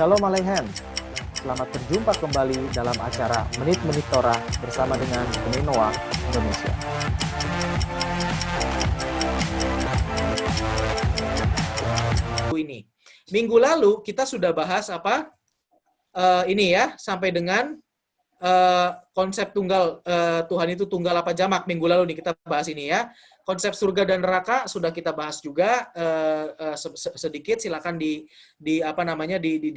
Shalom Aleichem. Selamat berjumpa kembali dalam acara Menit-Menit Torah bersama dengan Bnei Noah Indonesia. Ini minggu lalu kita sudah bahas apa? Ini ya, sampai dengan konsep tunggal, Tuhan itu tunggal apa jamak. Minggu lalu nih kita bahas ini ya. Konsep surga dan neraka sudah kita bahas juga sedikit. Silakan di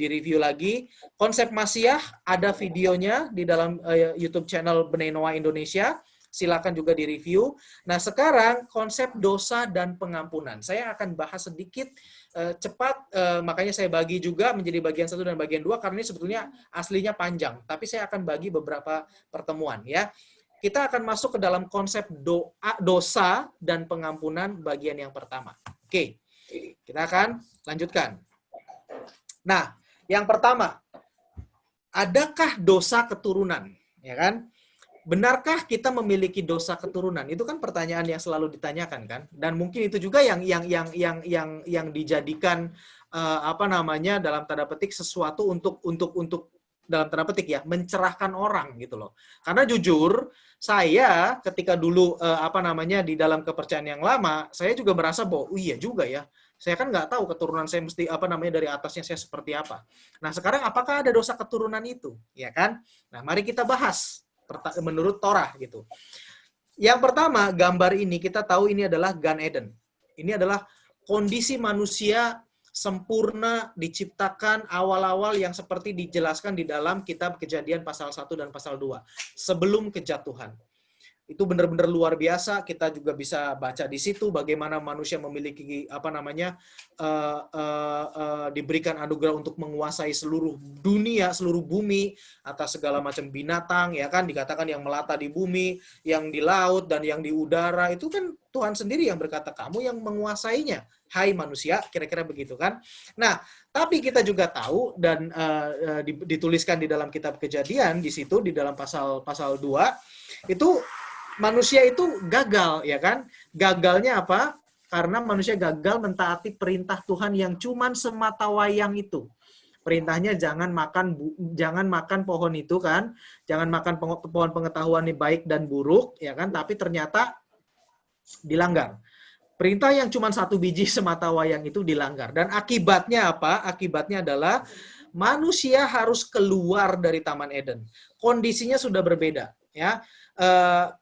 review lagi. Konsep Masiah ada videonya di dalam YouTube channel Bnei Noah Indonesia. Silakan juga di-review. Nah, sekarang konsep dosa dan pengampunan. Saya akan bahas sedikit cepat, makanya saya bagi juga menjadi bagian 1 dan bagian 2, karena ini sebetulnya aslinya panjang. Tapi saya akan bagi beberapa pertemuan ya. Kita akan masuk ke dalam konsep dosa dan pengampunan bagian yang pertama. Oke, kita akan lanjutkan. Nah, yang pertama, adakah dosa keturunan? Ya kan? Benarkah kita memiliki dosa keturunan? Itu kan pertanyaan yang selalu ditanyakan kan, dan mungkin itu juga yang dijadikan dalam tanda petik sesuatu untuk dalam tanda petik ya mencerahkan orang gitu loh. Karena jujur saya ketika dulu di dalam kepercayaan yang lama, saya juga merasa bahwa iya juga ya. Saya kan nggak tahu keturunan saya mesti dari atasnya saya seperti apa. Nah, sekarang apakah ada dosa keturunan itu? Ya kan? Nah, mari kita bahas menurut Torah gitu. Yang pertama, gambar ini kita tahu ini adalah Gan Eden. Ini adalah kondisi manusia sempurna diciptakan awal-awal yang seperti dijelaskan di dalam kitab Kejadian pasal 1 dan pasal 2 sebelum kejatuhan. Itu benar-benar luar biasa. Kita juga bisa baca di situ bagaimana manusia memiliki diberikan anugerah untuk menguasai seluruh dunia, seluruh bumi atas segala macam binatang, ya kan, dikatakan yang melata di bumi, yang di laut dan yang di udara, itu kan Tuhan sendiri yang berkata, kamu yang menguasainya, hai manusia, kira-kira begitu kan. Nah, tapi kita juga tahu dan dituliskan di dalam kitab Kejadian di situ di dalam pasal 2 itu manusia itu gagal, ya kan? Gagalnya apa? Karena manusia gagal mentaati perintah Tuhan yang cuman semata wayang itu. Perintahnya jangan makan pohon itu kan, jangan makan pohon pengetahuan baik dan buruk, ya kan? Tapi ternyata dilanggar. Perintah yang cuma 1 biji semata wayang itu dilanggar. Dan akibatnya apa? Akibatnya adalah manusia harus keluar dari Taman Eden. Kondisinya sudah berbeda, ya.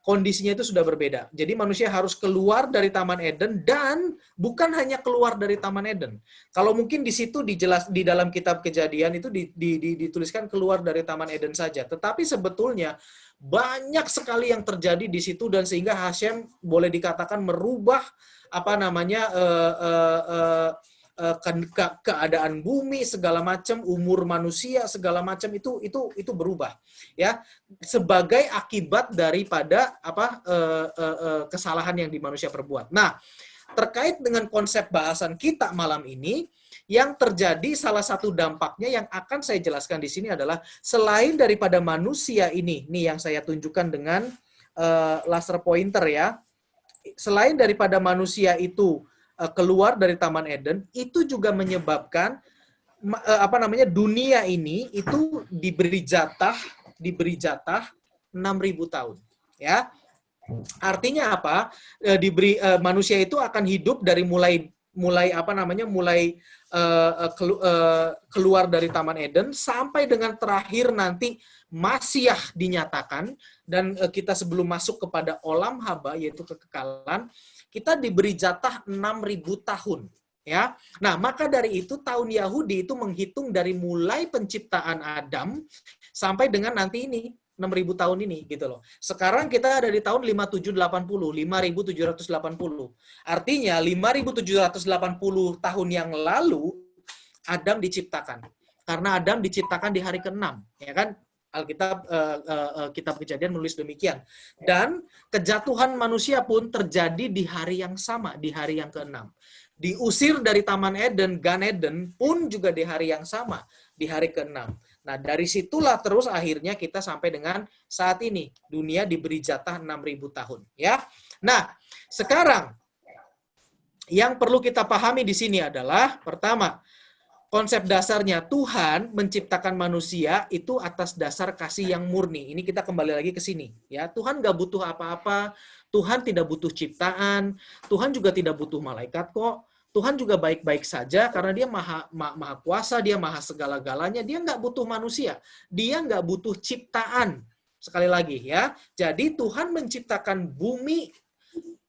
Kondisinya itu sudah berbeda. Jadi manusia harus keluar dari Taman Eden, dan bukan hanya keluar dari Taman Eden. Kalau mungkin di situ di dalam kitab Kejadian itu dituliskan keluar dari Taman Eden saja. Tetapi sebetulnya banyak sekali yang terjadi di situ, dan sehingga Hashem boleh dikatakan merubah keadaan bumi, segala macam, umur manusia, segala macam itu berubah, ya, sebagai akibat daripada kesalahan yang di manusia perbuat. Nah, terkait dengan konsep bahasan kita malam ini, yang terjadi salah satu dampaknya yang akan saya jelaskan di sini adalah selain daripada manusia ini yang saya tunjukkan dengan laser pointer ya. Selain daripada manusia itu keluar dari Taman Eden, itu juga menyebabkan dunia ini itu diberi jatah 6.000 tahun, ya. Artinya apa? Manusia itu akan hidup dari mulai keluar dari Taman Eden sampai dengan terakhir nanti Masiah dinyatakan, dan kita sebelum masuk kepada olam haba yaitu kekekalan, kita diberi jatah 6.000 tahun, ya. Nah, maka dari itu tahun Yahudi itu menghitung dari mulai penciptaan Adam sampai dengan nanti ini 6.000 tahun ini gitu loh. Sekarang kita ada di tahun 5780. Artinya 5.780 tahun yang lalu Adam diciptakan. Karena Adam diciptakan di hari ke-6, ya kan? Alkitab kitab Kejadian menulis demikian. Dan kejatuhan manusia pun terjadi di hari yang sama, di hari yang ke-6. Diusir dari Taman Eden, Gan Eden pun juga di hari yang sama, di hari ke-6. Nah, dari situlah terus akhirnya kita sampai dengan saat ini. Dunia diberi jatah 6.000 tahun, ya. Nah, sekarang yang perlu kita pahami di sini adalah pertama, konsep dasarnya Tuhan menciptakan manusia itu atas dasar kasih yang murni. Ini kita kembali lagi ke sini. Ya, Tuhan nggak butuh apa-apa. Tuhan tidak butuh ciptaan. Tuhan juga tidak butuh malaikat kok. Tuhan juga baik-baik saja karena dia maha kuasa, dia maha segala-galanya. Dia nggak butuh manusia. Dia nggak butuh ciptaan. Sekali lagi ya. Jadi Tuhan menciptakan bumi,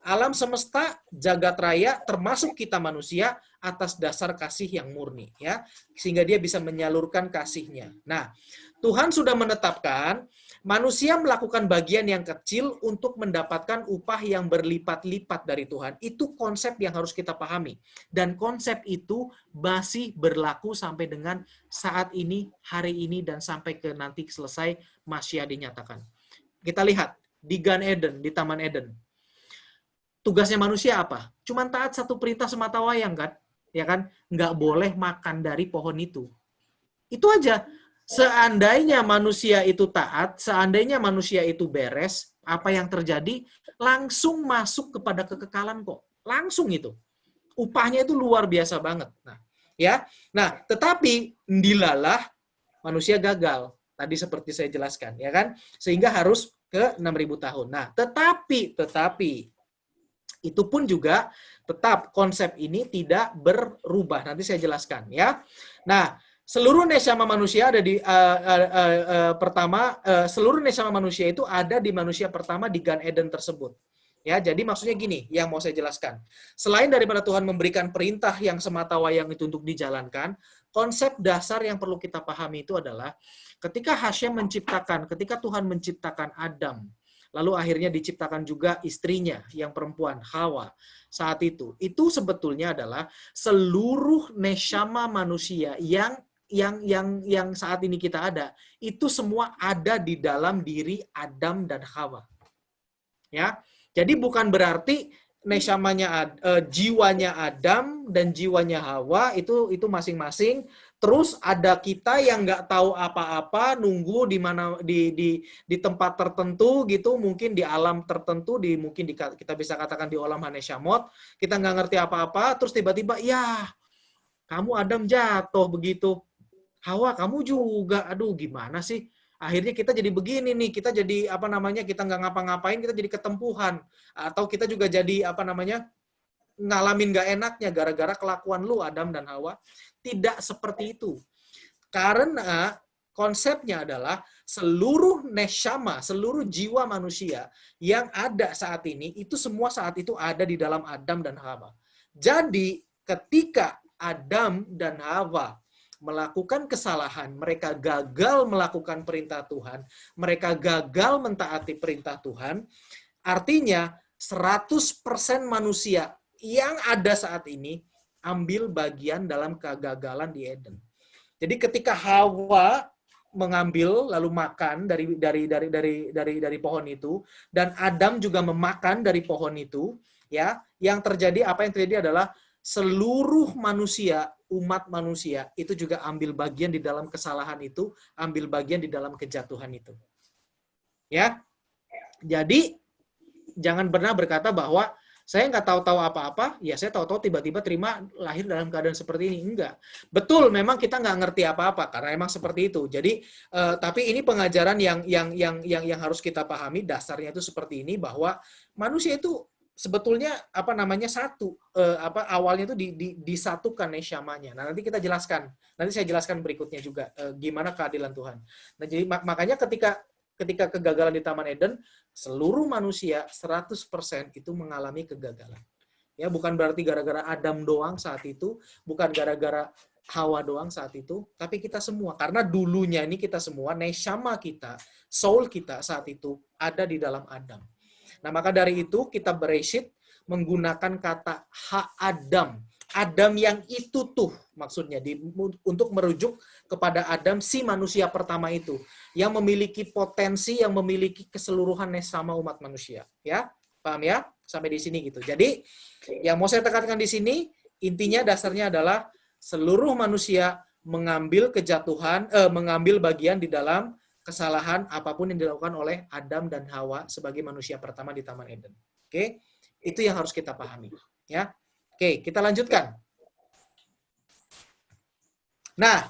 alam semesta, jagat raya, termasuk kita manusia, atas dasar kasih yang murni, ya, sehingga dia bisa menyalurkan kasihnya. Nah, Tuhan sudah menetapkan manusia melakukan bagian yang kecil untuk mendapatkan upah yang berlipat-lipat dari Tuhan. Itu konsep yang harus kita pahami. Dan konsep itu masih berlaku sampai dengan saat ini, hari ini, dan sampai ke nanti selesai Masya dinyatakan. Kita lihat di Gan Eden, di Taman Eden. Tugasnya manusia apa? Cuma taat satu perintah semata wayang, kan? Ya kan? Nggak boleh makan dari pohon itu. Itu aja. Seandainya manusia itu taat, seandainya manusia itu beres, apa yang terjadi? Langsung masuk kepada kekekalan kok. Langsung itu. Upahnya itu luar biasa banget. Nah, ya. Nah, tetapi dilalah manusia gagal. Tadi seperti saya jelaskan, ya kan? Sehingga harus ke 6.000 tahun. Nah, tetapi itu pun juga tetap konsep ini tidak berubah. Nanti saya jelaskan, ya. Nah, seluruh neshama manusia ada di seluruh neshama manusia itu ada di manusia pertama di Gan Eden tersebut. Ya, jadi maksudnya gini, yang mau saya jelaskan. Selain daripada Tuhan memberikan perintah yang semata wayang itu untuk dijalankan, konsep dasar yang perlu kita pahami itu adalah ketika ketika Tuhan menciptakan Adam, lalu akhirnya diciptakan juga istrinya yang perempuan, Hawa. Saat itu sebetulnya adalah seluruh neshama manusia yang saat ini kita ada, itu semua ada di dalam diri Adam dan Hawa. Ya. Jadi bukan berarti neshamanya jiwanya Adam dan jiwanya Hawa itu masing-masing. Terus ada kita yang nggak tahu apa-apa, nunggu di mana di tempat tertentu gitu, mungkin di alam tertentu, mungkin kita bisa katakan di alam Haneshamot, kita nggak ngerti apa-apa, terus tiba-tiba ya kamu Adam jatuh begitu, Hawa kamu juga, aduh gimana sih? Akhirnya kita jadi begini nih, kita jadi kita nggak ngapa-ngapain, kita jadi ketempuhan, atau kita juga jadi ngalamin nggak enaknya gara-gara kelakuan lu Adam dan Hawa. Tidak seperti itu. Karena konsepnya adalah seluruh neshama, seluruh jiwa manusia yang ada saat ini, itu semua saat itu ada di dalam Adam dan Hawa. Jadi ketika Adam dan Hawa melakukan kesalahan, mereka gagal melakukan perintah Tuhan, mereka gagal mentaati perintah Tuhan, artinya 100% manusia yang ada saat ini ambil bagian dalam kegagalan di Eden. Jadi ketika Hawa mengambil lalu makan dari pohon itu, dan Adam juga memakan dari pohon itu, ya, yang terjadi adalah seluruh manusia, umat manusia itu juga ambil bagian di dalam kesalahan itu, ambil bagian di dalam kejatuhan itu. Ya. Jadi jangan pernah berkata bahwa saya nggak tahu-tahu apa-apa, ya saya tahu-tahu tiba-tiba lahir dalam keadaan seperti ini. Enggak. Betul, memang kita nggak ngerti apa-apa, karena emang seperti itu. Jadi, tapi ini pengajaran yang harus kita pahami, dasarnya itu seperti ini, bahwa manusia itu sebetulnya satu, awalnya itu disatukan neshamanya. Nah, nanti saya jelaskan berikutnya juga gimana keadilan Tuhan. Nah, jadi makanya ketika kegagalan di Taman Eden, seluruh manusia 100% itu mengalami kegagalan. Ya, bukan berarti gara-gara Adam doang saat itu, bukan gara-gara Hawa doang saat itu, tapi kita semua. Karena dulunya ini kita semua, neshama kita, soul kita saat itu ada di dalam Adam. Nah, maka dari itu kita Bereshit menggunakan kata ha-Adam. Adam yang itu tuh maksudnya untuk merujuk kepada Adam, si manusia pertama itu yang memiliki potensi, yang memiliki keseluruhan neshama umat manusia, ya. Paham ya? Sampai di sini gitu. Jadi yang mau saya tekankan di sini intinya dasarnya adalah seluruh manusia mengambil mengambil bagian di dalam kesalahan apapun yang dilakukan oleh Adam dan Hawa sebagai manusia pertama di Taman Eden. Oke? Itu yang harus kita pahami, ya. Oke, kita lanjutkan. Nah,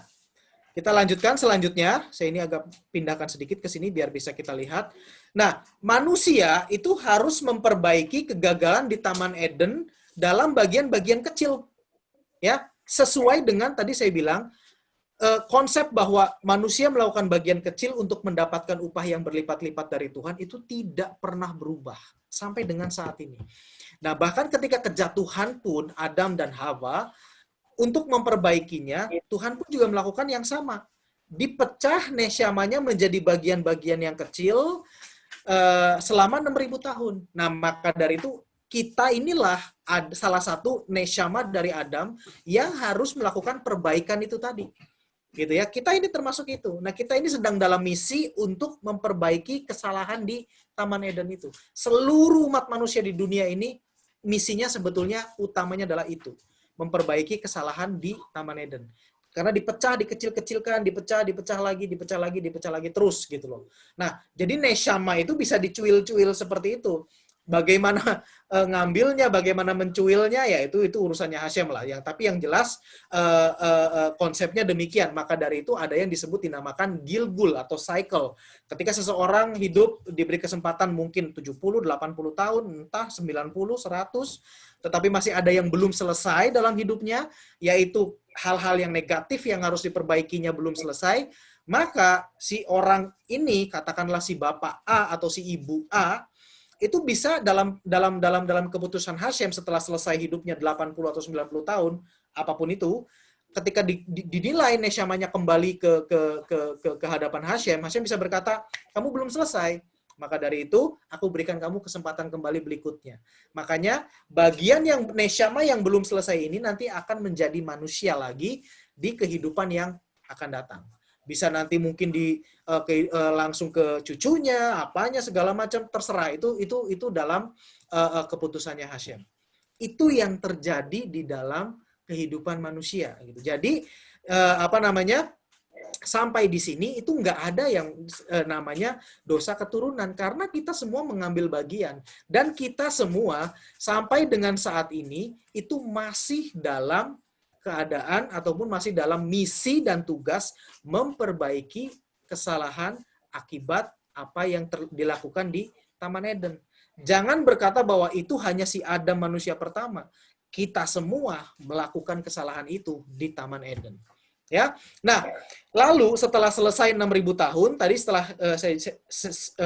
kita lanjutkan selanjutnya. Saya ini agak pindahkan sedikit ke sini biar bisa kita lihat. Nah, manusia itu harus memperbaiki kegagalan di Taman Eden dalam bagian-bagian kecil. Ya, sesuai dengan tadi saya bilang, konsep bahwa manusia melakukan bagian kecil untuk mendapatkan upah yang berlipat-lipat dari Tuhan itu tidak pernah berubah sampai dengan saat ini. Nah, bahkan ketika kejatuhan pun Adam dan Hawa, untuk memperbaikinya, Tuhan pun juga melakukan yang sama. Dipecah nesyamanya menjadi bagian-bagian yang kecil selama 6.000 tahun. Nah, maka dari itu kita inilah salah satu nesyama dari Adam yang harus melakukan perbaikan itu tadi. Gitu ya. Kita ini termasuk itu. Nah, kita ini sedang dalam misi untuk memperbaiki kesalahan di Taman Eden itu. Seluruh umat manusia di dunia ini misinya sebetulnya utamanya adalah itu, memperbaiki kesalahan di Taman Eden. Karena dipecah, dikecil-kecilkan, dipecah lagi, dipecah lagi terus gitu loh. Nah, jadi neshama itu bisa dicuil-cuil seperti itu. Bagaimana ngambilnya, bagaimana mencuilnya, ya itu urusannya Hashem lah. Tapi yang jelas konsepnya demikian. Maka dari itu ada yang disebut dinamakan Gilgul atau cycle. Ketika seseorang hidup diberi kesempatan mungkin 70, 80 tahun, entah 90, 100, tetapi masih ada yang belum selesai dalam hidupnya, yaitu hal-hal yang negatif yang harus diperbaikinya belum selesai, maka si orang ini, katakanlah si bapak A atau si ibu A, itu bisa dalam keputusan Hashem setelah selesai hidupnya 80 atau 90 tahun, apapun itu, ketika dinilai nesyamanya kembali ke hadapan Hashem, Hashem bisa berkata, kamu belum selesai. Maka dari itu, aku berikan kamu kesempatan kembali berikutnya. Makanya, bagian yang nesyama yang belum selesai ini nanti akan menjadi manusia lagi di kehidupan yang akan datang. Bisa nanti mungkin langsung ke cucunya, apanya, segala macam, terserah. Itu dalam keputusannya Hashem. Itu yang terjadi di dalam kehidupan manusia. Gitu. Jadi, sampai di sini itu nggak ada yang namanya dosa keturunan karena kita semua mengambil bagian dan kita semua sampai dengan saat ini itu masih dalam keadaan ataupun masih dalam misi dan tugas memperbaiki kesalahan akibat apa yang dilakukan di Taman Eden. Jangan berkata bahwa itu hanya si Adam manusia pertama. Kita semua melakukan kesalahan itu di Taman Eden. Ya, nah lalu setelah selesai 6.000 tahun, tadi setelah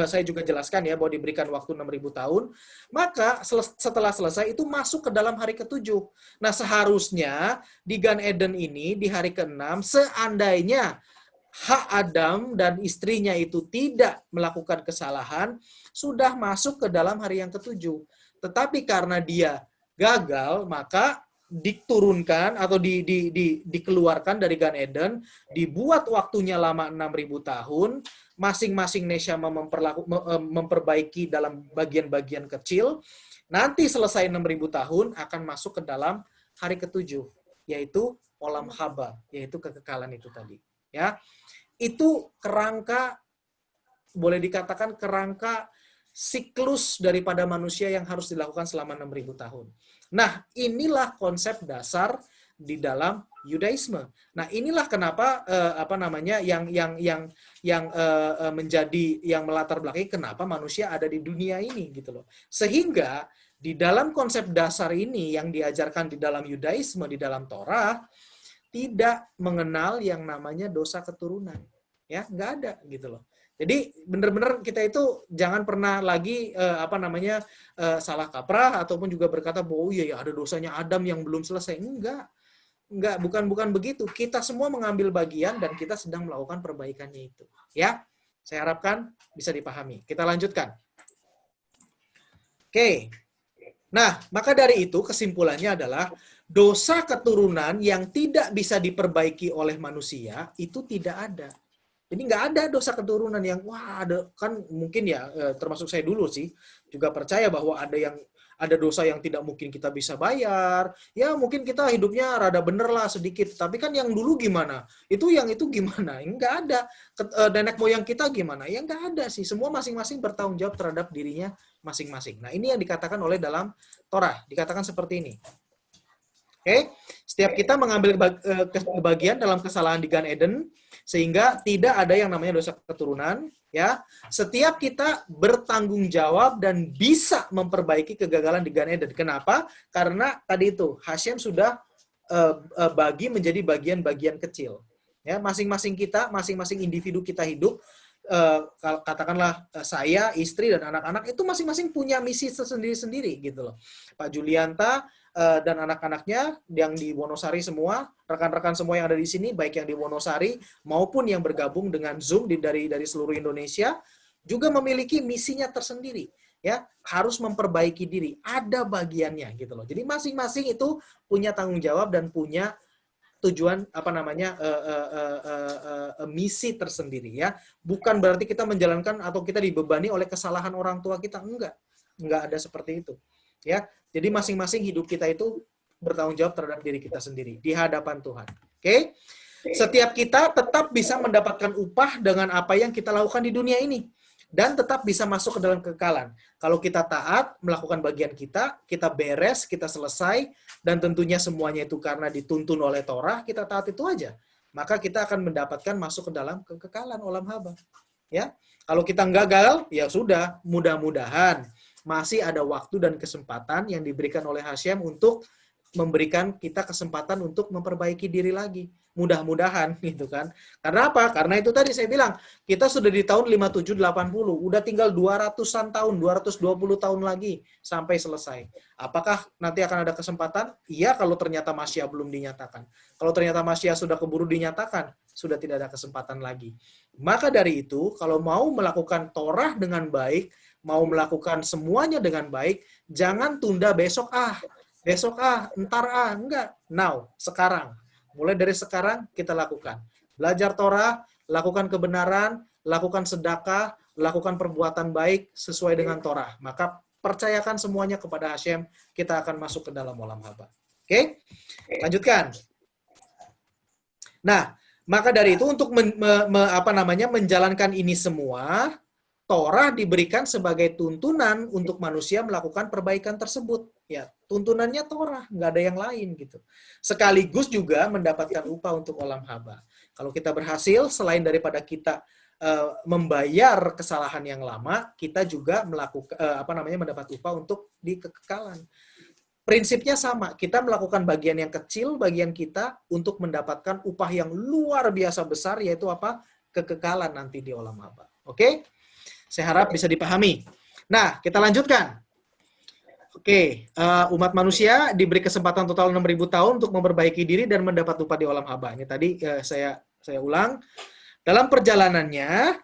saya juga jelaskan ya bahwa diberikan waktu 6.000 tahun, maka setelah selesai itu masuk ke dalam hari ke-7. Nah seharusnya di Gan Eden ini di hari ke-6, seandainya hak Adam dan istrinya itu tidak melakukan kesalahan, sudah masuk ke dalam hari yang ke-7. Tetapi karena dia gagal, maka diturunkan atau dikeluarkan dari Gan Eden, dibuat waktunya lama 6.000 tahun, masing-masing nesyama memperbaiki dalam bagian-bagian kecil, nanti selesai 6.000 tahun akan masuk ke dalam hari ke-7, yaitu Olam Haba, yaitu kekekalan itu tadi. Ya, itu kerangka, boleh dikatakan kerangka siklus daripada manusia yang harus dilakukan selama 6.000 tahun. Nah, inilah konsep dasar di dalam Yudaisme. Nah, inilah kenapa yang menjadi yang melatar belakangi kenapa manusia ada di dunia ini gitu loh. Sehingga di dalam konsep dasar ini yang diajarkan di dalam Yudaisme, di dalam Torah, tidak mengenal yang namanya dosa keturunan. Ya, nggak ada gitu loh. Jadi benar-benar kita itu jangan pernah lagi salah kaprah ataupun juga berkata bahwa iya ya ada dosanya Adam yang belum selesai. Enggak, bukan begitu. Kita semua mengambil bagian dan kita sedang melakukan perbaikannya itu. Ya, saya harapkan bisa dipahami. Kita lanjutkan. Oke. Nah, maka dari itu kesimpulannya adalah dosa keturunan yang tidak bisa diperbaiki oleh manusia itu tidak ada. Jadi nggak ada dosa keturunan yang wah ada, kan mungkin ya termasuk saya dulu sih juga percaya bahwa ada dosa yang tidak mungkin kita bisa bayar. Ya mungkin kita hidupnya rada bener lah sedikit. Tapi kan yang dulu gimana? Itu gimana? Nggak ada. Nenek moyang kita gimana? Ya nggak ada sih. Semua masing-masing bertanggung jawab terhadap dirinya masing-masing. Nah ini yang dikatakan oleh dalam Torah. Dikatakan seperti ini. Oke, setiap kita mengambil bagian dalam kesalahan di Gan Eden, sehingga tidak ada yang namanya dosa keturunan. Ya, setiap kita bertanggung jawab dan bisa memperbaiki kegagalan di Gan Eden. Kenapa? Karena tadi itu Hashem sudah bagi menjadi bagian-bagian kecil. Ya, masing-masing kita, masing-masing individu kita hidup. Katakanlah saya, istri, dan anak-anak itu masing-masing punya misi sendiri-sendiri gitu loh. Pak Julianta dan anak-anaknya yang di Wonosari semua, rekan-rekan semua yang ada di sini, baik yang di Wonosari maupun yang bergabung dengan Zoom dari seluruh Indonesia, juga memiliki misinya tersendiri. Ya, harus memperbaiki diri. Ada bagiannya gitu loh. Jadi masing-masing itu punya tanggung jawab dan punya tujuan misi tersendiri ya. Bukan berarti kita menjalankan atau kita dibebani oleh kesalahan orang tua kita, enggak ada seperti itu ya. Jadi masing-masing hidup kita itu bertanggung jawab terhadap diri kita sendiri di hadapan Tuhan. Oke? Setiap kita tetap bisa mendapatkan upah dengan apa yang kita lakukan di dunia ini dan tetap bisa masuk ke dalam kekekalan. Kalau kita taat, melakukan bagian kita beres, kita selesai, dan tentunya semuanya itu karena dituntun oleh Torah, kita taat itu aja. Maka kita akan mendapatkan masuk ke dalam kekekalan olam haba. Ya, kalau kita gagal, ya sudah, mudah-mudahan masih ada waktu dan kesempatan yang diberikan oleh Hashem untuk memberikan kita kesempatan untuk memperbaiki diri lagi. Mudah-mudahan gitu kan. Karena apa? Karena itu tadi saya bilang, kita sudah di tahun 5780, udah tinggal 200-an tahun, 220 tahun lagi sampai selesai. Apakah nanti akan ada kesempatan? Iya, kalau ternyata Masya belum dinyatakan. Kalau ternyata Masya sudah keburu dinyatakan, sudah tidak ada kesempatan lagi. Maka dari itu, kalau mau melakukan Torah dengan baik, mau melakukan semuanya dengan baik, jangan tunda besok entar enggak. Now, sekarang. Mulai dari sekarang kita lakukan. Belajar Torah, lakukan kebenaran, lakukan sedekah, lakukan perbuatan baik sesuai dengan Torah. Maka percayakan semuanya kepada Hashem, kita akan masuk ke dalam olam haba. Oke? Lanjutkan. Nah, maka dari itu untuk menjalankan ini semua, Torah diberikan sebagai tuntunan untuk manusia melakukan perbaikan tersebut. Ya, tuntunannya Torah, nggak ada yang lain gitu. Sekaligus juga mendapatkan upah untuk olam haba. Kalau kita berhasil, selain daripada kita membayar kesalahan yang lama, kita juga mendapat upah untuk di kekekalan. Prinsipnya sama, kita melakukan bagian yang kecil, bagian kita untuk mendapatkan upah yang luar biasa besar, yaitu apa? Kekekalan nanti di olam haba. Oke? Saya harap bisa dipahami. Nah, kita lanjutkan. Oke, umat manusia diberi kesempatan total 6.000 tahun untuk memperbaiki diri dan mendapat upah di olam haba. Ini tadi saya ulang. Dalam perjalanannya,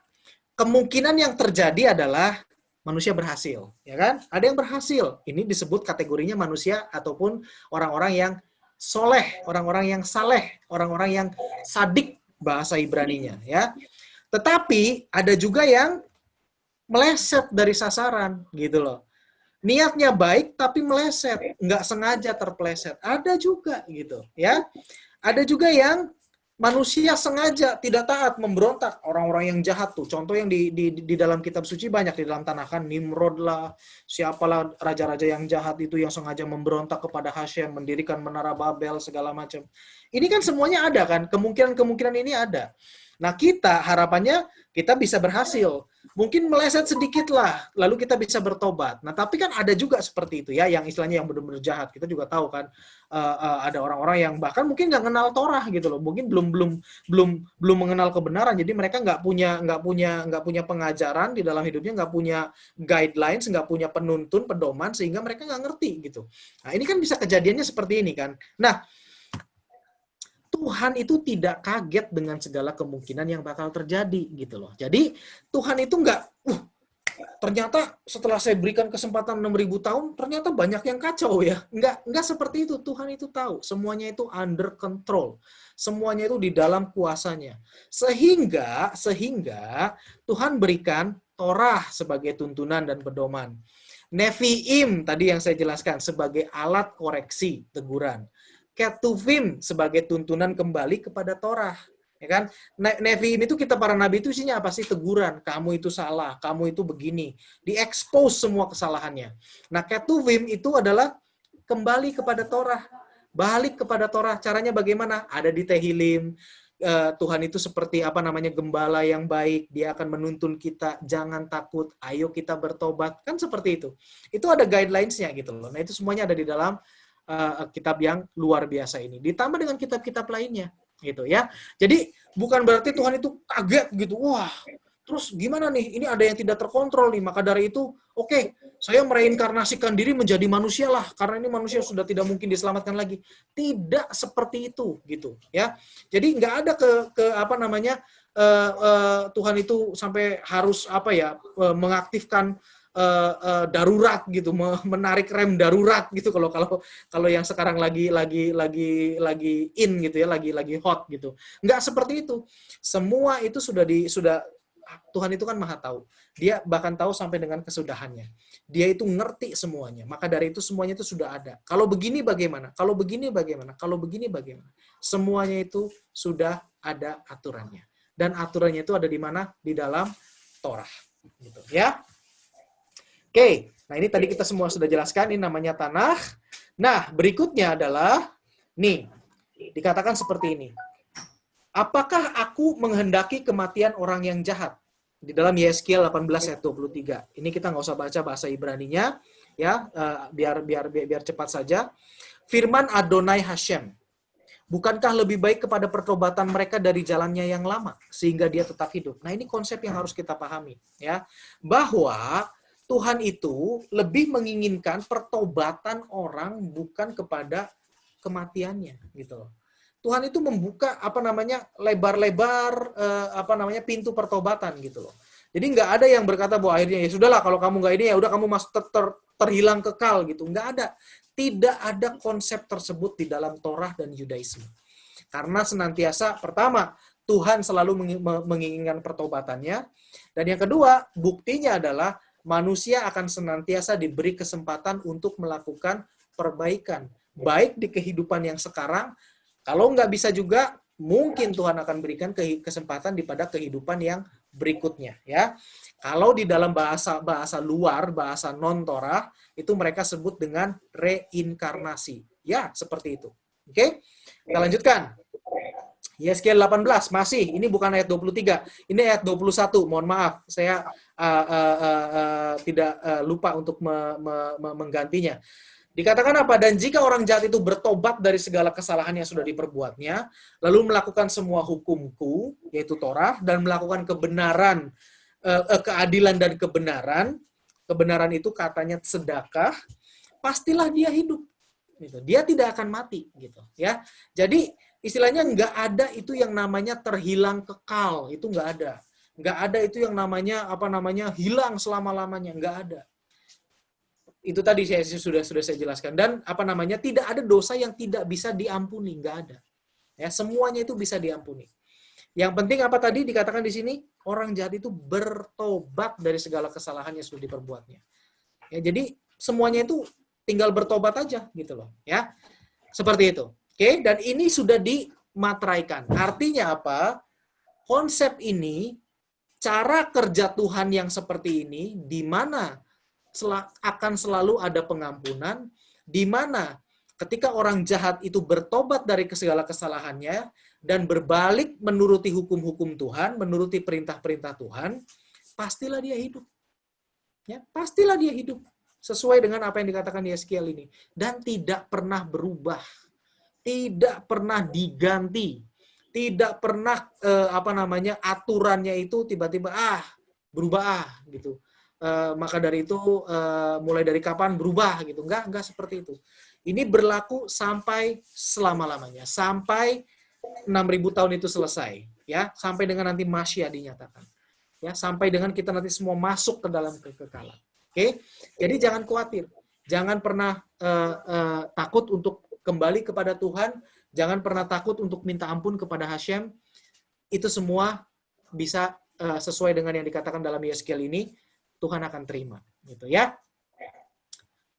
kemungkinan yang terjadi adalah manusia berhasil, ya kan? Ada yang berhasil. Ini disebut kategorinya manusia ataupun orang-orang yang soleh, orang-orang yang saleh, orang-orang yang sadik bahasa Ibraninya, ya. Tetapi ada juga yang meleset dari sasaran, gitu loh. Niatnya baik tapi meleset, nggak sengaja terpeleset. Ada juga gitu, ya. Ada juga yang manusia sengaja tidak taat, memberontak. Orang-orang yang jahat tuh, contoh yang di dalam kitab suci banyak, di dalam tanah kan, Nimrod lah, siapalah raja-raja yang jahat itu yang sengaja memberontak kepada Hashem, mendirikan menara Babel segala macam. Ini kan semuanya ada kan, kemungkinan ini ada. Nah, kita harapannya kita bisa berhasil. Mungkin meleset sedikit lah, lalu kita bisa bertobat. Nah, tapi kan ada juga seperti itu ya, yang istilahnya yang benar-benar jahat. Kita juga tahu kan, ada orang-orang yang bahkan mungkin nggak kenal Torah gitu loh, mungkin belum mengenal kebenaran. Jadi mereka nggak punya pengajaran di dalam hidupnya, nggak punya guidelines, nggak punya penuntun, pedoman, sehingga mereka nggak ngerti gitu. Nah, ini kan bisa kejadiannya seperti ini kan. Nah, Tuhan itu tidak kaget dengan segala kemungkinan yang bakal terjadi gitu loh. Jadi Tuhan itu nggak, ternyata setelah saya berikan kesempatan 6.000 tahun, ternyata banyak yang kacau ya. Nggak seperti itu. Tuhan itu tahu. Semuanya itu under control. Semuanya itu di dalam kuasanya. Sehingga Tuhan berikan Torah sebagai tuntunan dan pedoman. Nevi'im tadi yang saya jelaskan sebagai alat koreksi, teguran. Ketuvim sebagai tuntunan kembali kepada Torah, ya kan? Nevi'im itu kita para nabi itu isinya apa sih? Teguran, kamu itu salah, kamu itu begini, diekspos semua kesalahannya. Nah, Ketuvim itu adalah kembali kepada Torah, Balik kepada Torah. Caranya bagaimana? Ada di Tehillim. Tuhan itu seperti gembala yang baik, dia akan menuntun kita, jangan takut, ayo kita bertobat, kan seperti itu. Itu ada guidelines-nya gitu loh. Nah, itu semuanya ada di dalam kitab yang luar biasa ini. Ditambah dengan kitab-kitab lainnya gitu ya. Jadi bukan berarti Tuhan itu kaget gitu. Wah, terus gimana nih? Ini ada yang tidak terkontrol nih. Maka dari itu, oke, saya mereinkarnasikan diri menjadi manusia lah, karena ini manusia sudah tidak mungkin diselamatkan lagi. Tidak seperti itu, gitu ya. Jadi nggak ada Tuhan itu sampai harus mengaktifkan darurat gitu, menarik rem darurat gitu. Kalau yang sekarang lagi in gitu ya, lagi hot gitu. Nggak seperti itu. Semua itu sudah Tuhan itu kan maha tahu. Dia bahkan tahu sampai dengan kesudahannya. Dia itu ngerti semuanya. Maka dari itu semuanya itu sudah ada. Kalau begini bagaimana? Kalau begini bagaimana? Kalau begini bagaimana? Semuanya itu sudah ada aturannya. Dan aturannya itu ada di mana? Di dalam Torah. Gitu, ya. Oke. Nah, ini tadi kita semua sudah jelaskan. Ini namanya Tanakh. Nah, berikutnya adalah nih, dikatakan seperti ini. Apakah aku menghendaki kematian orang yang jahat? Di dalam Yeskiel 18 ayat 23. Ini kita nggak usah baca bahasa Ibraninya, ya, biar cepat saja. Firman Adonai Hashem, bukankah lebih baik kepada pertobatan mereka dari jalannya yang lama sehingga dia tetap hidup? Nah, ini konsep yang harus kita pahami, ya, bahwa Tuhan itu lebih menginginkan pertobatan orang bukan kepada kematiannya, gitu loh. Tuhan itu membuka lebar-lebar pintu pertobatan gitu loh. Jadi nggak ada yang berkata bahwa akhirnya ya sudahlah, kalau kamu nggak ini ya udah kamu terhilang kekal gitu. Nggak ada. Tidak ada konsep tersebut di dalam Torah dan Yudaisme. Karena senantiasa pertama Tuhan selalu menginginkan pertobatannya, dan yang kedua buktinya adalah manusia akan senantiasa diberi kesempatan untuk melakukan perbaikan, baik di kehidupan yang sekarang. Kalau nggak bisa juga, mungkin Tuhan akan berikan kesempatan pada kehidupan yang berikutnya. Ya, kalau di dalam bahasa luar, bahasa non-Torah, itu mereka sebut dengan reinkarnasi. Ya, seperti itu. Oke, kita lanjutkan. Yeskiel 18, masih. Ini bukan ayat 23. Ini ayat 21. Mohon maaf, saya tidak lupa untuk menggantinya. Dikatakan apa? Dan jika orang jahat itu bertobat dari segala kesalahan yang sudah diperbuatnya, lalu melakukan semua hukumku, yaitu Torah, dan melakukan kebenaran, keadilan dan kebenaran itu katanya sedekah, pastilah dia hidup. Gitu. Dia tidak akan mati. Gitu. Ya. Jadi istilahnya nggak ada itu yang namanya terhilang kekal, itu nggak ada. Nggak ada itu yang namanya hilang selama-lamanya, nggak ada. Itu tadi sudah saya jelaskan. Dan tidak ada dosa yang tidak bisa diampuni, nggak ada. Ya, semuanya itu bisa diampuni. Yang penting apa tadi dikatakan di sini? Orang jahat itu bertobat dari segala kesalahan yang sudah diperbuatnya. Ya, jadi semuanya itu tinggal bertobat aja gitu loh, ya. Seperti itu. Oke, dan ini sudah dimateraikan. Artinya apa? Konsep ini, cara kerja Tuhan yang seperti ini, di mana akan selalu ada pengampunan, di mana ketika orang jahat itu bertobat dari segala kesalahannya dan berbalik menuruti hukum-hukum Tuhan, menuruti perintah-perintah Tuhan, pastilah dia hidup. Ya, pastilah dia hidup sesuai dengan apa yang dikatakan Yeskiel ini, dan tidak pernah berubah, tidak pernah diganti, tidak pernah aturannya itu tiba-tiba berubah gitu. Maka dari itu mulai dari kapan berubah gitu. Enggak seperti itu. Ini berlaku sampai selama-lamanya, sampai 6.000 tahun itu selesai, ya, sampai dengan nanti Masya dinyatakan. Ya, sampai dengan kita nanti semua masuk ke dalam kekekalan. Oke? Jadi jangan khawatir. Jangan pernah takut untuk kembali kepada Tuhan, jangan pernah takut untuk minta ampun kepada Hashem. Itu semua bisa sesuai dengan yang dikatakan dalam Yeskiel ini. Tuhan akan terima, gitu ya.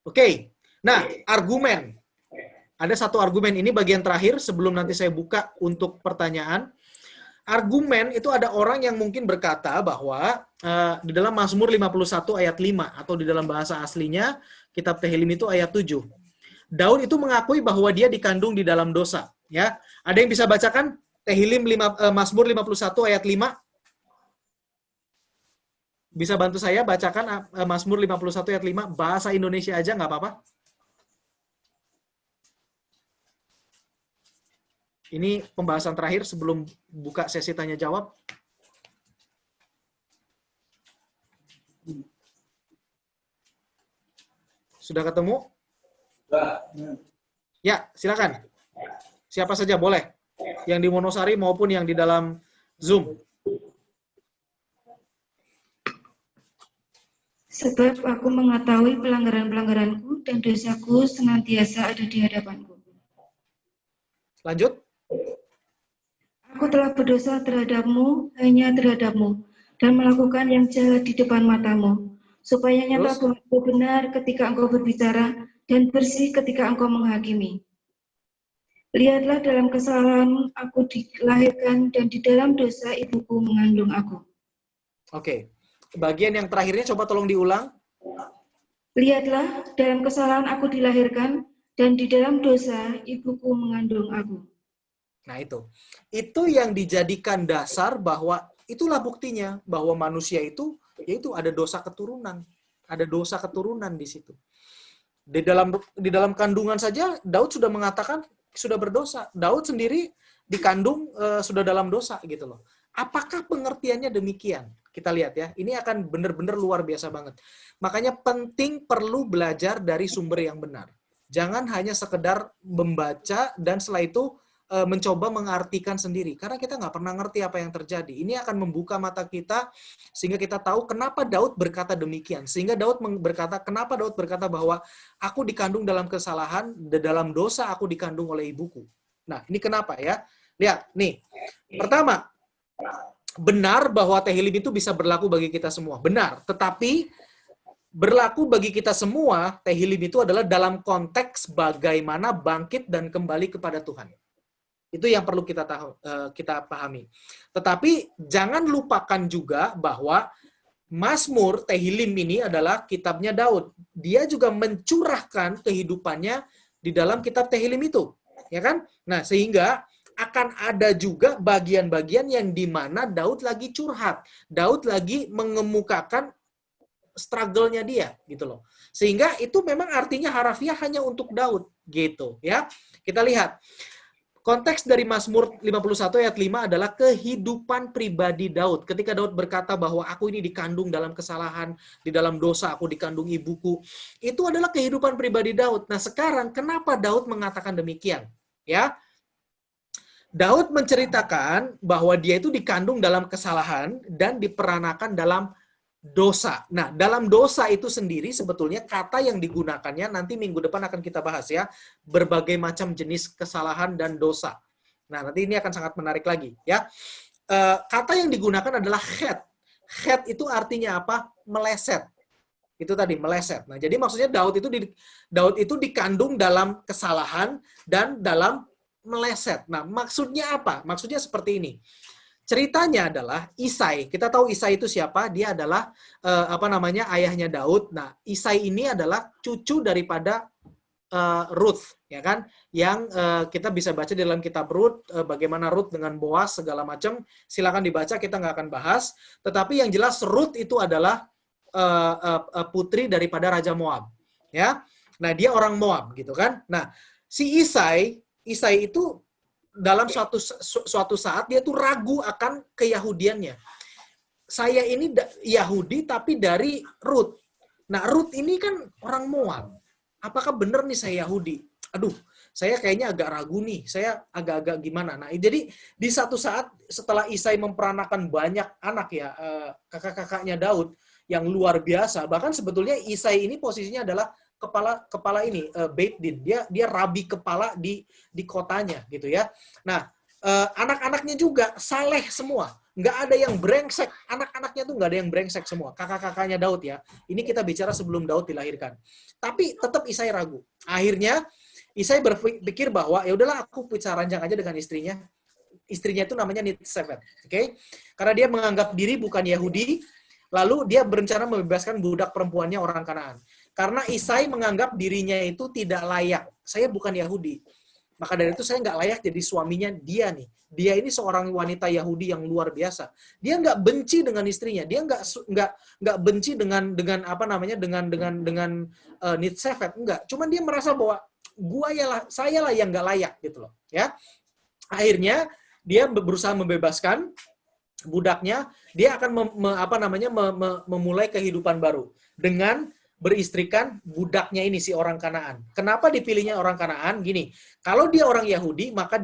Oke. Nah, argumen. Ada satu argumen, ini bagian terakhir sebelum nanti saya buka untuk pertanyaan. Argumen itu ada orang yang mungkin berkata bahwa di dalam Mazmur 51 ayat 5 atau di dalam bahasa aslinya kitab Tehillim itu ayat 7. Daud itu mengakui bahwa dia dikandung di dalam dosa. Ya, ada yang bisa bacakan Tehillim Mazmur 51 ayat 5? Bisa bantu saya bacakan Mazmur 51 ayat 5, bahasa Indonesia aja nggak apa-apa. Ini pembahasan terakhir sebelum buka sesi tanya jawab. Sudah ketemu? Ya, silakan. Siapa saja boleh. Yang di Wonosari maupun yang di dalam Zoom. Sebab aku mengetahui pelanggaran-pelanggaranku dan dosaku senantiasa ada di hadapanku. Lanjut. Aku telah berdosa terhadapmu, hanya terhadapmu, dan melakukan yang jahat di depan matamu, supaya nyata Terus? bahwa engkau benar ketika engkau berbicara, dan bersih ketika engkau menghakimi. Lihatlah, dalam kesalahan aku dilahirkan, dan di dalam dosa ibuku mengandung aku. Oke. Bagian yang terakhirnya coba tolong diulang. Lihatlah, dalam kesalahan aku dilahirkan, dan di dalam dosa ibuku mengandung aku. Nah itu yang dijadikan dasar bahwa itulah buktinya bahwa manusia itu yaitu ada dosa keturunan, di situ. Di dalam kandungan saja Daud sudah mengatakan sudah berdosa. Daud sendiri dikandung sudah dalam dosa gitu loh. Apakah pengertiannya demikian? Kita lihat ya. Ini akan benar-benar luar biasa banget. Makanya penting perlu belajar dari sumber yang benar. Jangan hanya sekedar membaca dan setelah itu mencoba mengartikan sendiri. Karena kita nggak pernah ngerti apa yang terjadi. Ini akan membuka mata kita sehingga kita tahu kenapa Daud berkata demikian. Sehingga kenapa Daud berkata bahwa aku dikandung dalam kesalahan, dalam dosa aku dikandung oleh ibuku. Nah, ini kenapa ya? Lihat, nih. Pertama, benar bahwa Tehillim itu bisa berlaku bagi kita semua. Benar. Tetapi berlaku bagi kita semua, Tehillim itu adalah dalam konteks bagaimana bangkit dan kembali kepada Tuhan. Itu yang perlu kita pahami. Tetapi jangan lupakan juga bahwa Mazmur Tehillim ini adalah kitabnya Daud. Dia juga mencurahkan kehidupannya di dalam kitab Tehillim itu, ya kan? Nah, sehingga akan ada juga bagian-bagian yang di mana Daud lagi curhat. Daud lagi mengemukakan struggle-nya dia gitu loh. Sehingga itu memang artinya harafiah hanya untuk Daud gitu, ya. Kita lihat konteks dari Mazmur 51 ayat 5 adalah kehidupan pribadi Daud. Ketika Daud berkata bahwa aku ini dikandung dalam kesalahan, di dalam dosa aku dikandung ibuku. Itu adalah kehidupan pribadi Daud. Nah, sekarang kenapa Daud mengatakan demikian? Ya. Daud menceritakan bahwa dia itu dikandung dalam kesalahan dan diperanakan dalam dosa. Nah, dalam dosa itu sendiri sebetulnya kata yang digunakannya nanti minggu depan akan kita bahas ya. Berbagai macam jenis kesalahan dan dosa. Nah, nanti ini akan sangat menarik lagi ya. Kata yang digunakan adalah chet. Chet itu artinya apa? Meleset. Itu tadi, meleset. Nah, jadi maksudnya Daud itu dikandung dalam kesalahan dan dalam meleset. Nah, maksudnya apa? Maksudnya seperti ini. Ceritanya adalah Isai. Kita tahu Isai itu siapa? Dia adalah ayahnya Daud. Nah, Isai ini adalah cucu daripada Ruth, ya kan? Yang kita bisa baca di dalam kitab Ruth, bagaimana Ruth dengan Boaz segala macam. Silakan dibaca, kita nggak akan bahas. Tetapi yang jelas Ruth itu adalah putri daripada Raja Moab, ya. Nah, dia orang Moab, gitu kan? Nah, si Isai itu dalam suatu saat dia tuh ragu akan keyahudiannya. Saya ini Yahudi tapi dari Ruth. Nah, Ruth ini kan orang Moab. Apakah benar nih saya Yahudi? Aduh, saya kayaknya agak ragu nih. Saya agak-agak gimana. Nah, jadi di satu saat setelah Isai memperanakan banyak anak ya, kakak-kakaknya Daud yang luar biasa. Bahkan sebetulnya Isai ini posisinya adalah kepala ini Beit Din, dia rabi kepala di kotanya gitu ya. Nah, anak-anaknya juga saleh semua, nggak ada yang brengsek. Anak-anaknya tuh nggak ada yang brengsek semua, kakak-kakaknya Daud ya. Ini kita bicara sebelum Daud dilahirkan. Tapi tetap Isai ragu. Akhirnya Isai berpikir bahwa ya udahlah aku bisa ranjang aja dengan istrinya. Istrinya itu namanya Nitsefet, oke? Karena dia menganggap diri bukan Yahudi, lalu dia berencana membebaskan budak perempuannya orang Kanaan. Karena Isai menganggap dirinya itu tidak layak. Saya bukan Yahudi. Maka dari itu saya nggak layak jadi suaminya dia nih. Dia ini seorang wanita Yahudi yang luar biasa. Dia nggak benci dengan istrinya. Dia nggak benci dengan Nitsefet. Enggak. Cuman dia merasa bahwa saya lah yang nggak layak gitu loh. Ya. Akhirnya dia berusaha membebaskan budaknya. Dia akan memulai kehidupan baru dengan beristrikan budaknya ini, si orang Kanaan. Kenapa dipilihnya orang Kanaan? Gini, kalau dia orang Yahudi, maka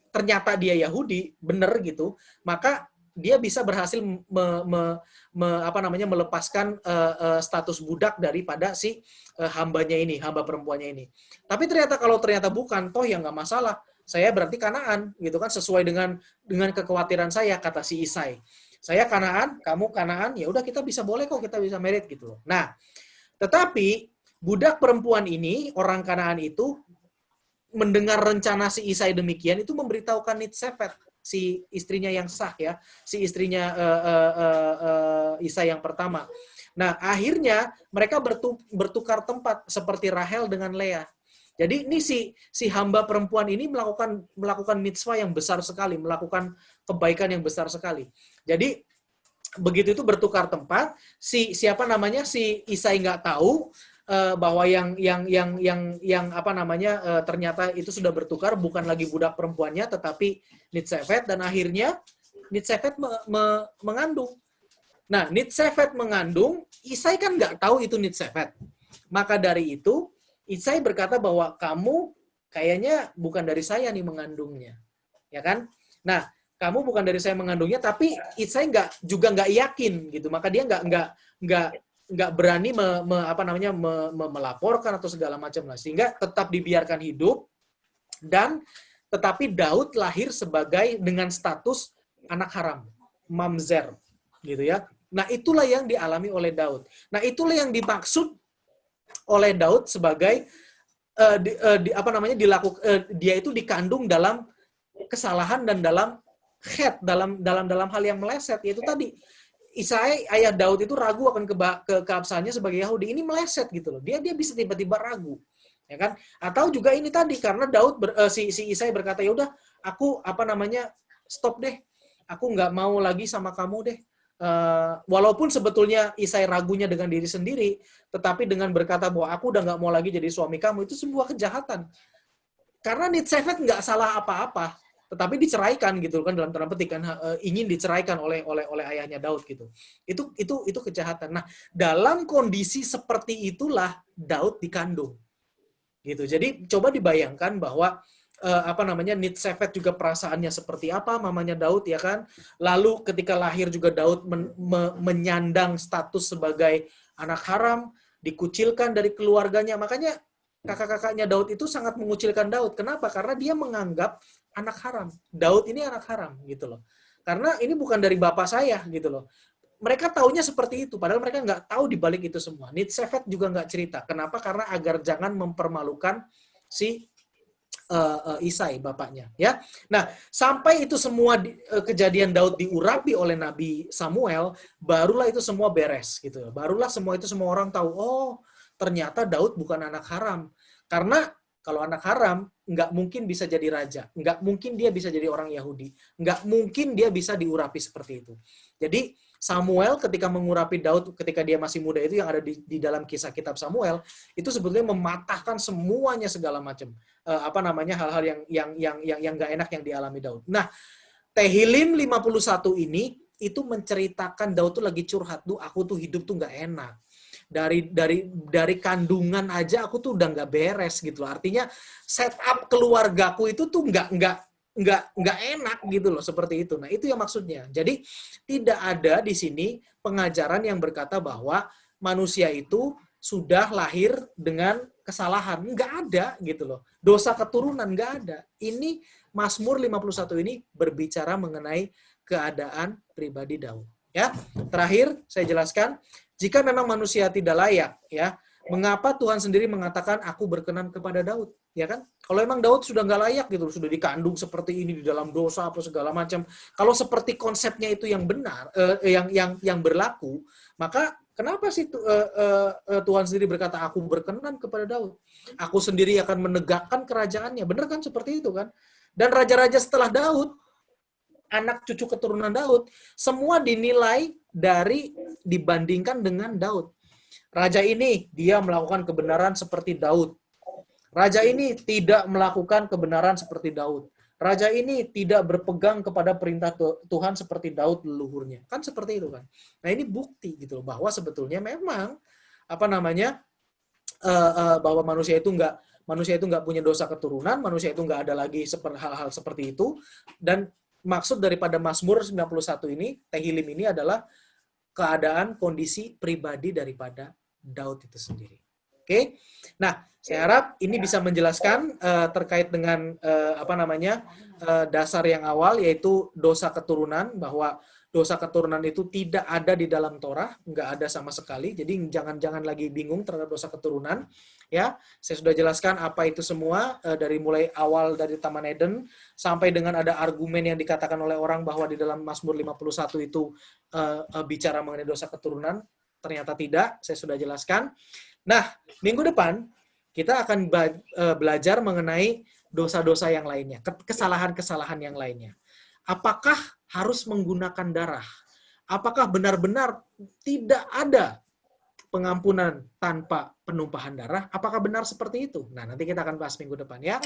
ternyata dia Yahudi, bener gitu, maka dia bisa berhasil melepaskan status budak daripada si hambanya ini, hamba perempuannya ini. Tapi kalau ternyata bukan, toh ya nggak masalah. Saya berarti Kanaan, gitu kan, sesuai dengan kekhawatiran saya, kata si Isai. Saya Kanaan, kamu Kanaan, ya udah kita boleh kok, kita bisa merit gitu loh. Nah, tetapi budak perempuan ini, orang Kanaan itu, mendengar rencana si Isai demikian, itu memberitahukan Nitsefet, si istrinya yang sah ya, si istrinya Isai yang pertama. Nah, akhirnya mereka bertukar tempat seperti Rahel dengan Lea. Jadi ini si hamba perempuan ini melakukan mitzvah yang besar sekali, melakukan kebaikan yang besar sekali. Jadi begitu itu bertukar tempat, si Isai nggak tahu bahwa ternyata itu sudah bertukar, bukan lagi budak perempuannya tetapi Nitsefet, dan akhirnya Nitsefet mengandung. Nah, Nitsefet mengandung, Isai kan nggak tahu itu Nitsefet. Maka dari itu Isai berkata bahwa kamu kayaknya bukan dari saya nih mengandungnya, ya kan? Nah, kamu bukan dari saya mengandungnya, tapi Isai juga nggak yakin gitu, maka dia nggak berani melaporkan atau segala macam lah, sehingga tetap dibiarkan hidup, dan tetapi Daud lahir dengan status anak haram, mamzer, gitu ya. Nah, itulah yang dialami oleh Daud. Nah, itulah yang dimaksud oleh Daud sebagai dia itu dikandung dalam kesalahan dan dalam hal yang meleset, yaitu tadi Isai, ayah Daud itu ragu akan keabsahannya sebagai Yahudi. Ini meleset gitu loh. Dia bisa tiba-tiba ragu, ya kan? Atau juga ini tadi karena Daud si Isai berkata, ya udah aku stop deh. Aku nggak mau lagi sama kamu deh. Walaupun sebetulnya Isai ragunya dengan diri sendiri, tetapi dengan berkata bahwa aku udah nggak mau lagi jadi suami kamu, itu sebuah kejahatan. Karena Nitsefet nggak salah apa-apa, tetapi diceraikan gitu kan, dalam tanda petik kan, ingin diceraikan oleh ayahnya Daud gitu. Itu kejahatan. Nah, dalam kondisi seperti itulah Daud dikandung. Gitu. Jadi coba dibayangkan bahwa Nitsefet juga perasaannya seperti apa, mamanya Daud ya kan. Lalu ketika lahir juga Daud menyandang status sebagai anak haram, dikucilkan dari keluarganya. Makanya kakak-kakaknya Daud itu sangat mengucilkan Daud. Kenapa? Karena dia menganggap anak haram. Daud ini anak haram gitu loh. Karena ini bukan dari bapak saya gitu loh. Mereka taunya seperti itu, padahal mereka nggak tahu di balik itu semua. Nitsefet juga nggak cerita. Kenapa? Karena agar jangan mempermalukan si Isai bapaknya, ya. Nah, sampai itu semua kejadian Daud diurapi oleh Nabi Samuel, barulah itu semua beres gitu. Barulah semua orang tahu, oh ternyata Daud bukan anak haram. Karena kalau anak haram nggak mungkin bisa jadi raja, nggak mungkin dia bisa jadi orang Yahudi, nggak mungkin dia bisa diurapi seperti itu. Jadi Samuel ketika mengurapi Daud ketika dia masih muda itu, yang ada di dalam kisah kitab Samuel, itu sebetulnya mematahkan semuanya segala macam hal-hal yang nggak enak yang dialami Daud. Nah, Tehillim 51 ini itu menceritakan Daud tuh lagi curhat, tuh aku tuh hidup tuh nggak enak. Dari kandungan aja aku tuh udah nggak beres gitu. Artinya setup keluargaku itu tuh nggak enak gitu loh, seperti itu. Nah, itu yang maksudnya. Jadi tidak ada di sini pengajaran yang berkata bahwa manusia itu sudah lahir dengan kesalahan. Nggak ada gitu loh. Dosa keturunan nggak ada. Ini Mazmur 51 ini berbicara mengenai keadaan pribadi Daud. Ya, terakhir saya jelaskan, jika memang manusia tidak layak, ya, mengapa Tuhan sendiri mengatakan aku berkenan kepada Daud, ya kan? Kalau emang Daud sudah nggak layak gitu, sudah dikandung seperti ini di dalam dosa apa segala macam. Kalau seperti konsepnya itu yang benar, yang berlaku, maka Kenapa sih Tuhan sendiri berkata, aku berkenan kepada Daud. Aku sendiri akan menegakkan kerajaannya. Benar kan seperti itu kan? Dan raja-raja setelah Daud, anak cucu keturunan Daud, semua dinilai dibandingkan dengan Daud. Raja ini, dia melakukan kebenaran seperti Daud. Raja ini tidak melakukan kebenaran seperti Daud. Raja ini tidak berpegang kepada perintah Tuhan seperti Daud leluhurnya. Kan seperti itu kan. Nah ini bukti gitu loh, bahwa sebetulnya memang bahwa manusia itu nggak punya dosa keturunan, manusia itu nggak ada lagi hal-hal seperti itu. Dan maksud daripada Mazmur 91 ini, Tehillim ini adalah keadaan kondisi pribadi daripada Daud itu sendiri. Oke, nah saya harap ini bisa menjelaskan terkait dengan dasar yang awal, yaitu dosa keturunan, bahwa dosa keturunan itu tidak ada di dalam Torah, nggak ada sama sekali. Jadi jangan lagi bingung terhadap dosa keturunan. Ya, saya sudah jelaskan apa itu semua dari mulai awal dari Taman Eden sampai dengan ada argumen yang dikatakan oleh orang bahwa di dalam Mazmur 51 itu bicara mengenai dosa keturunan. Ternyata tidak, saya sudah jelaskan. Nah, minggu depan kita akan belajar mengenai dosa-dosa yang lainnya, kesalahan-kesalahan yang lainnya. Apakah harus menggunakan darah? Apakah benar-benar tidak ada pengampunan tanpa penumpahan darah? Apakah benar seperti itu? Nah, nanti kita akan bahas minggu depan ya.